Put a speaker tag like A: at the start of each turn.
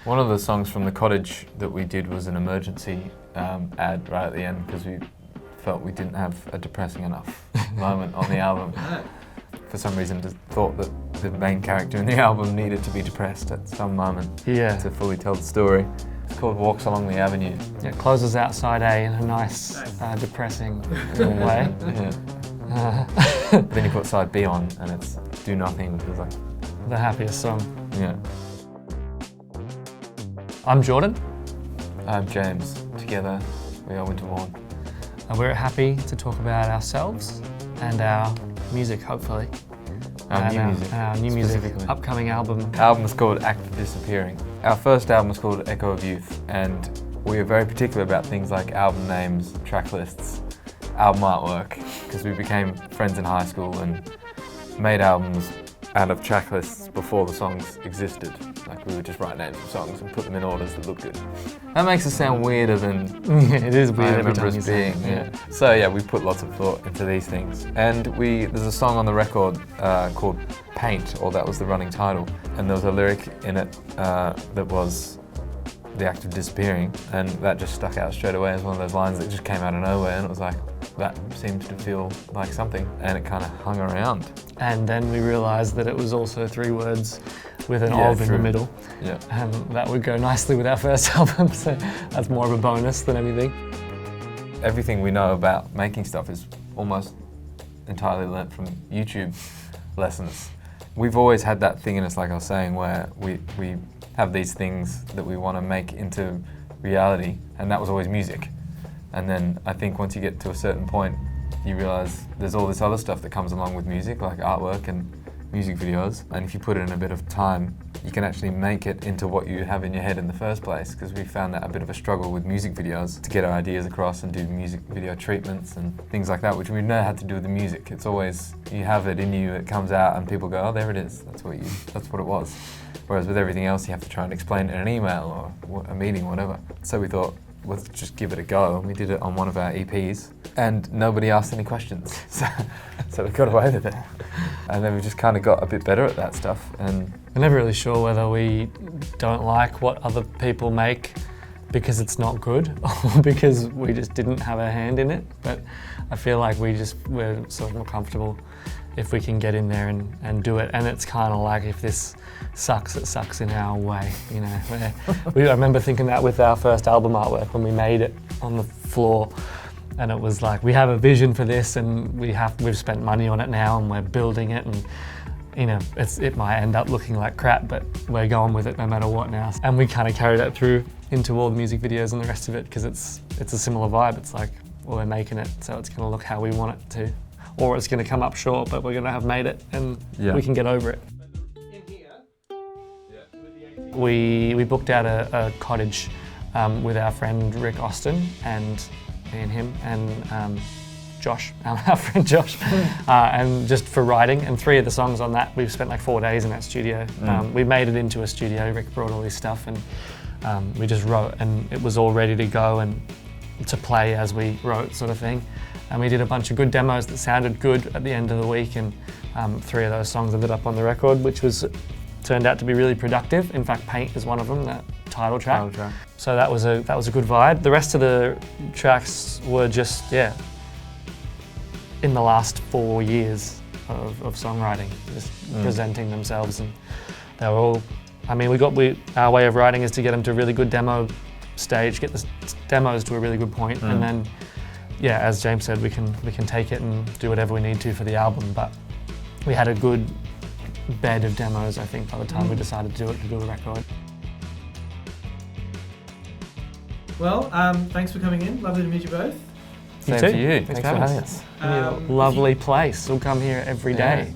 A: One of the songs from the Cottage that we did was an emergency ad right at the end because we felt we didn't have a depressing enough moment on the album. For some reason, just thought that the main character in the album needed to be depressed at some moment to fully tell the story. It's called Walks Along the Avenue.
B: Yeah, it closes outside A in a nice, depressing way.
A: Then you put side B on and it's Do Nothing, which is like
B: the happiest song.
A: Yeah.
B: I'm Jordon.
A: I'm James. Together we are Winterbourne.
B: And we're happy to talk about ourselves and our music, hopefully.
A: Our new music.
B: Upcoming album.
A: The album is called Act of Disappearing. Our first album was called Echo of Youth, and we are very particular about things like album names, track lists, album artwork, because we became friends in high school and made albums out of track lists before the songs existed. Like we would just write names of songs and put them in orders that looked good. That makes it sound weirder than
B: it is weird
A: I
B: every
A: remember
B: time
A: us being. So yeah, we put lots of thought into these things. And there's a song on the record called Paint, or that was the running title. And there was a lyric in it that was the act of disappearing, and that just stuck out straight away as one of those lines that just came out of nowhere, and it was like, that seemed to feel like something, and it kind of hung around.
B: And then we realised that it was also 3 words with an of in the middle.
A: Yeah.
B: And that would go nicely with our first album, so that's more of a bonus than anything.
A: Everything we know about making stuff is almost entirely learnt from YouTube lessons. We've always had that thing in us, like I was saying, where we have these things that we want to make into reality, and that was always music. And then I think once you get to a certain point, you realise there's all this other stuff that comes along with music, like artwork and music videos, and if you put in a bit of time, you can actually make it into what you have in your head in the first place, because we found that a bit of a struggle with music videos to get our ideas across and do music video treatments and things like that, which we've never had to do with the music. It's always, you have it in you, it comes out and people go, oh, there it is, that's what it was. Whereas with everything else, you have to try and explain it in an email or a meeting or whatever. So we thought, let's just give it a go. And we did it on one of our EPs and nobody asked any questions. So we got away with it. And then we just kind of got a bit better at that stuff. And
B: we're never really sure whether we don't like what other people make because it's not good or because we just didn't have a hand in it. But I feel like we're sort of more comfortable if we can get in there and do it. And it's kind of like, if this sucks, it sucks in our way, you know. I remember thinking that with our first album artwork when we made it on the floor, and it was like, we have a vision for this and we've spent money on it now and we're building it, and you know, it might end up looking like crap, but we're going with it no matter what now. And we kind of carry that through into all the music videos and the rest of it, because it's a similar vibe. It's like, well, we're making it, so it's going to look how we want it to. Or it's going to come up short, but we're going to have made it and we can get over it. We booked out a cottage with our friend Rick Austin and me and him and Josh, our friend Josh, and just for writing. And 3 of the songs on that, we've spent like 4 days in that studio. We made it into a studio. Rick brought all his stuff and we just wrote, and it was all ready to go and to play as we wrote, sort of thing. And we did a bunch of good demos that sounded good at the end of the week, and 3 of those songs ended up on the record, which turned out to be really productive. In fact, Paint is one of them, that title track. So that was a good vibe. The rest of the tracks were just, in the last 4 years of songwriting, just presenting themselves, and they were all, I mean, our way of writing is to get them to a really good demo stage, get the demos to a really good point, and then, as James said, we can take it and do whatever we need to for the album. But we had a good bed of demos, I think, by the time we decided to do a record.
C: Well, thanks for coming in. Lovely to meet you both.
A: Same to you. Thanks for having us.
B: Lovely place. We'll come here every day.